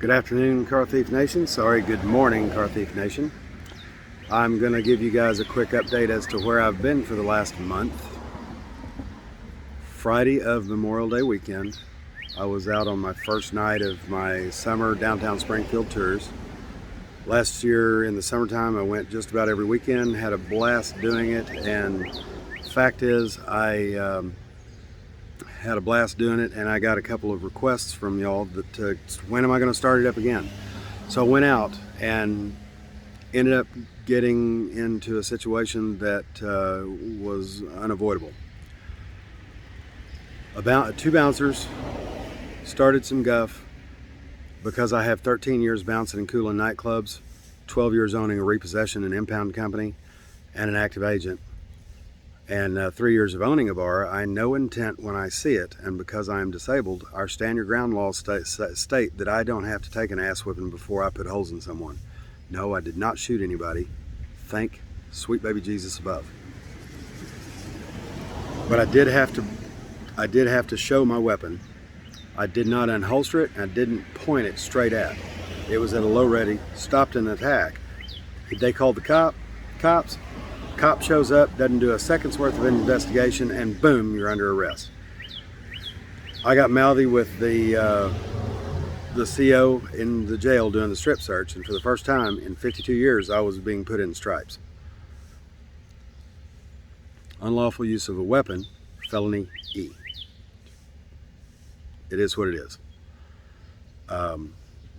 Good afternoon, Carthief Nation. Sorry, good morning, Carthief Nation. I'm going to give you guys a quick update as to where I've been for the last month. Friday of Memorial Day weekend, I was out on my first night of my summer downtown Springfield tours. Last year in the summertime, I went just about every weekend, had a blast doing it, and the fact is I had a blast doing it, and I got a couple of requests from y'all that when am I going to start it up again? So I went out and ended up getting into a situation that was unavoidable. About two bouncers started some guff because I have 13 years bouncing and cooling nightclubs, 12 years owning a repossession and impound company, and an active agent. And 3 years of owning a bar. I know intent when I see it, and because I am disabled, our stand your ground laws state that I don't have to take an ass whipping before I put holes in someone. No, I did not shoot anybody. Thank sweet baby Jesus above. But I did have to show my weapon. I did not unholster it. I didn't point it straight at. It was at a low ready, stopped an attack. They called the cops. Cop shows up, doesn't do a second's worth of investigation, and boom, you're under arrest. I got mouthy with the CO in the jail doing the strip search, and for the first time in 52 years, I was being put in stripes. Unlawful use of a weapon, felony E. It is what it is.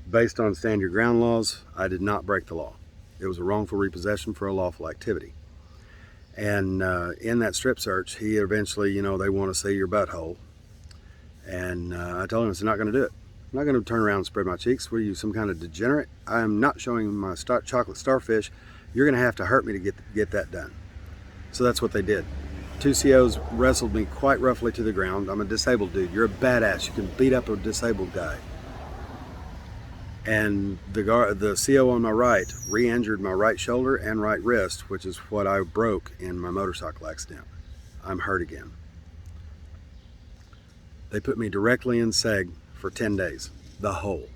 Based on stand your ground laws, I did not break the law. It was a wrongful repossession for a lawful activity. And in that strip search, he eventually, they want to see your butthole. And I told him, I'm not going to do it. I'm not going to turn around and spread my cheeks. What are you, some kind of degenerate? I am not showing my chocolate starfish. You're going to have to hurt me to get that done. So that's what they did. Two COs wrestled me quite roughly to the ground. I'm a disabled dude. You're a badass. You can beat up a disabled guy. And the CO on my right re-injured my right shoulder and right wrist, which is what I broke in my motorcycle accident. I'm hurt again. They put me directly in seg for 10 days, the hole.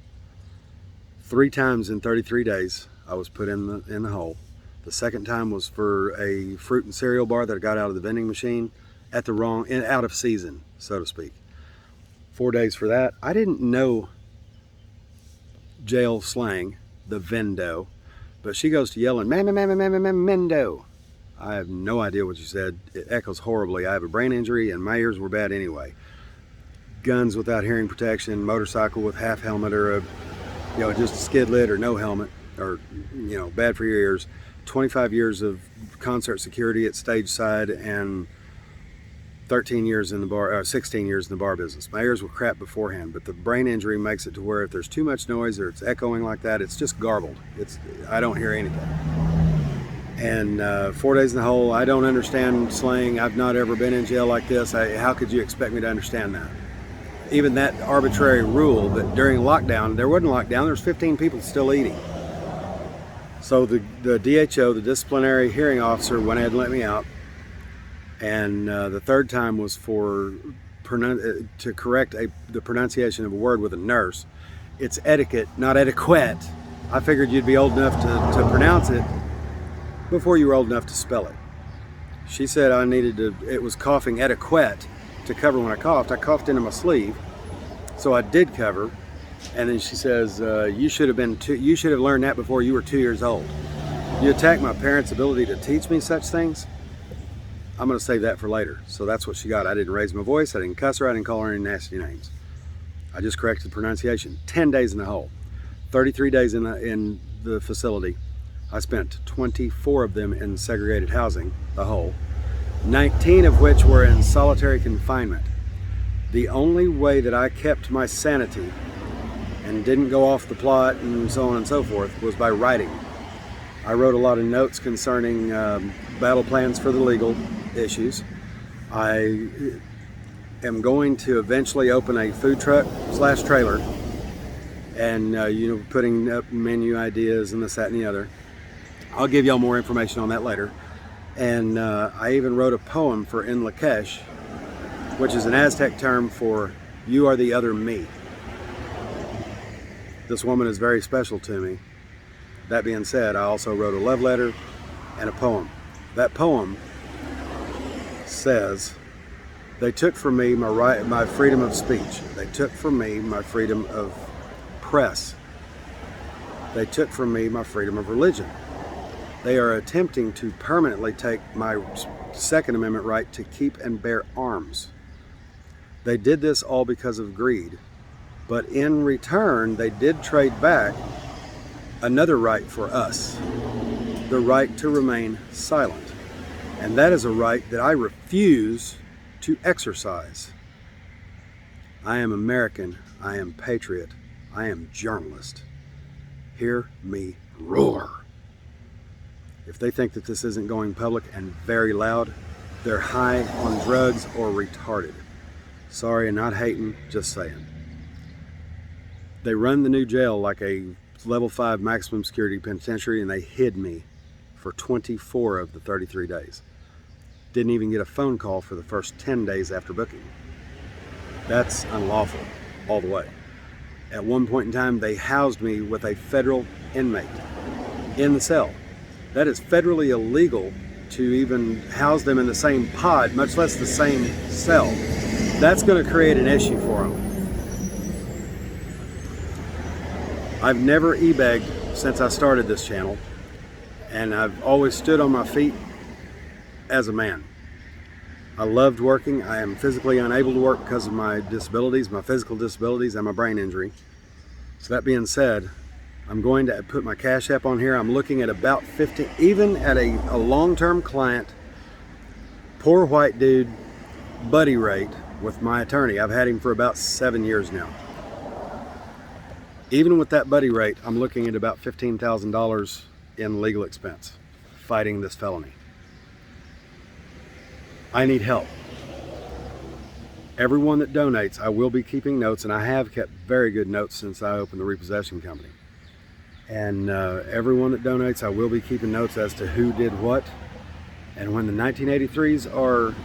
3 times in 33 days I was put in the hole. The second time was for a fruit and cereal bar that I got out of the vending machine at the out of season, so to speak. 4 days for that. I didn't know jail slang, the vendo, but she goes to yelling, mendo. I have no idea what you said. It echoes horribly. I have a brain injury and my ears were bad anyway. Guns without hearing protection, motorcycle with half helmet or just a skid lid or no helmet, or bad for your ears. 25 years of concert security at stage side and 13 years in the bar, 16 years in the bar business. My ears were crap beforehand, but the brain injury makes it to where if there's too much noise or it's echoing like that, it's just garbled. I don't hear anything. And 4 days in the hole. I don't understand slang. I've not ever been in jail like this. How could you expect me to understand that? Even that arbitrary rule that during lockdown, there wasn't lockdown, there was 15 people still eating. So the DHO, the disciplinary hearing officer, went ahead and let me out. And the third time was to correct the pronunciation of a word with a nurse. It's etiquette, not etiquette. I figured you'd be old enough to pronounce it before you were old enough to spell it. She said it was coughing etiquette to cover when I coughed. I coughed into my sleeve, so I did cover. And then she says, you should have learned that before you were 2 years old. You attack my parents' ability to teach me such things? I'm going to save that for later. So that's what she got. I didn't raise my voice. I didn't cuss her. I didn't call her any nasty names. I just corrected the pronunciation. 10 days in the hole. 33 days in the facility. I spent 24 of them in segregated housing, the hole. 19 of which were in solitary confinement. The only way that I kept my sanity and didn't go off the plot and so on and so forth was by writing. I wrote a lot of notes concerning battle plans for the legal issues. I am going to eventually open a food truck / trailer and putting up menu ideas and this, that, and the other. I'll give y'all more information on that later. And I even wrote a poem for In Lakesh, which is an Aztec term for you are the other me. This woman is very special to me. That being said, I also wrote a love letter and a poem. That poem says, they took from me my freedom of speech. They took from me my freedom of press. They took from me my freedom of religion. They are attempting to permanently take my Second Amendment right to keep and bear arms. They did this all because of greed, but in return, they did trade back another right for us, the right to remain silent. And that is a right that I refuse to exercise. I am American, I am patriot, I am journalist. Hear me roar. If they think that this isn't going public and very loud, they're high on drugs or retarded. Sorry, not hating, just saying. They run the new jail like a level 5 maximum security penitentiary, and they hid me for 24 of the 33 days. Didn't even get a phone call for the first 10 days after booking. That's unlawful all the way. At one point in time, they housed me with a federal inmate in the cell. That is federally illegal to even house them in the same pod, much less the same cell. That's going to create an issue for them. I've never e-begged since I started this channel, and I've always stood on my feet as a man. I loved working. I am physically unable to work because of my disabilities, my physical disabilities, and my brain injury. So that being said, I'm going to put my Cash App on here. I'm looking at about 50, even at a long-term client, poor white dude, buddy rate with my attorney. I've had him for about 7 years now. Even with that buddy rate, I'm looking at about $15,000 in legal expense fighting this felony. I need help. Everyone that donates, I will be keeping notes, and I have kept very good notes since I opened the repossession company. And everyone that donates, I will be keeping notes as to who did what. And when the 1983s are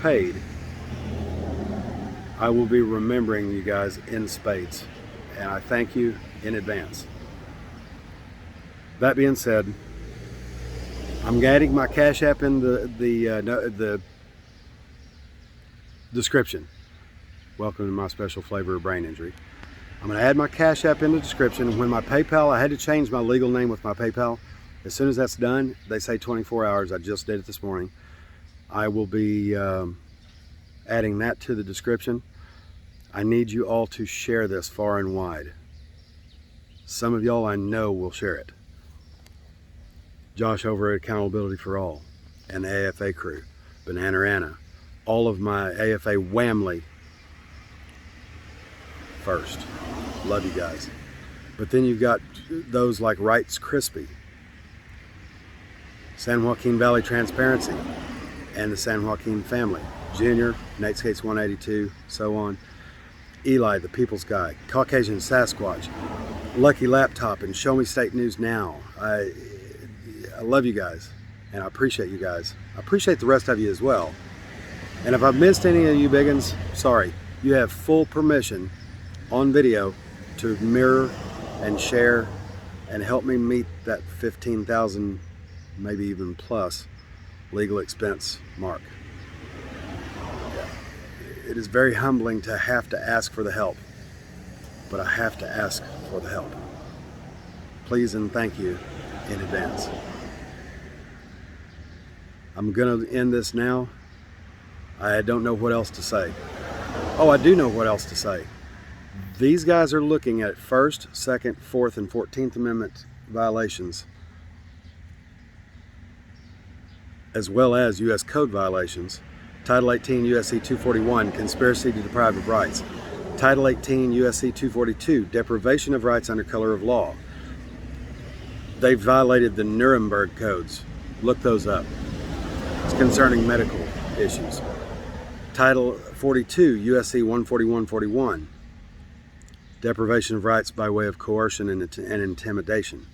paid, I will be remembering you guys in spades. And I thank you in advance. That being said, I'm adding my Cash App in the description. Welcome to my special flavor of brain injury. I'm going to add my Cash App in the description. When my PayPal, I had to change my legal name with my PayPal. As soon as that's done, they say 24 hours. I just did it this morning. I will be adding that to the description. I need you all to share this far and wide. Some of y'all I know will share it. Josh over at Accountability for All and the AFA crew, Banana, all of my AFA whamly first. Love you guys. But then you've got those like Wright's Crispy, San Joaquin Valley Transparency, and the San Joaquin family, Junior, Nate Skates 182, so on. Eli, the People's Guy, Caucasian Sasquatch, Lucky Laptop, and Show Me State News Now. I love you guys, and I appreciate you guys. I appreciate the rest of you as well. And if I've missed any of you biggins, sorry. You have full permission on video to mirror and share and help me meet that 15,000, maybe even plus, legal expense mark. It is very humbling to have to ask for the help, but I have to ask for the help. Please and thank you in advance. I'm going to end this now. I don't know what else to say. Oh, I do know what else to say. These guys are looking at First, Second, Fourth, and 14th Amendment violations, as well as U.S. Code violations. Title 18 U.S.C. 241, conspiracy to deprive of rights. Title 18 U.S.C. 242, deprivation of rights under color of law. They violated the Nuremberg codes. Look those up. It's concerning medical issues. Title 42 U.S.C. 14141, deprivation of rights by way of coercion and intimidation.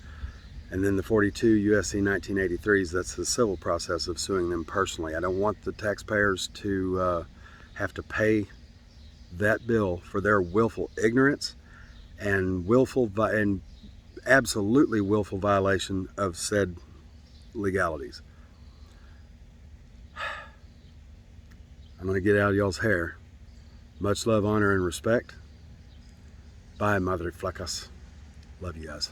And then the 42 U.S.C. 1983s, that's the civil process of suing them personally. I don't want the taxpayers to have to pay that bill for their willful ignorance and absolutely willful violation of said legalities. I'm going to get out of y'all's hair. Much love, honor, and respect. Bye, motherfuckers. Love you guys.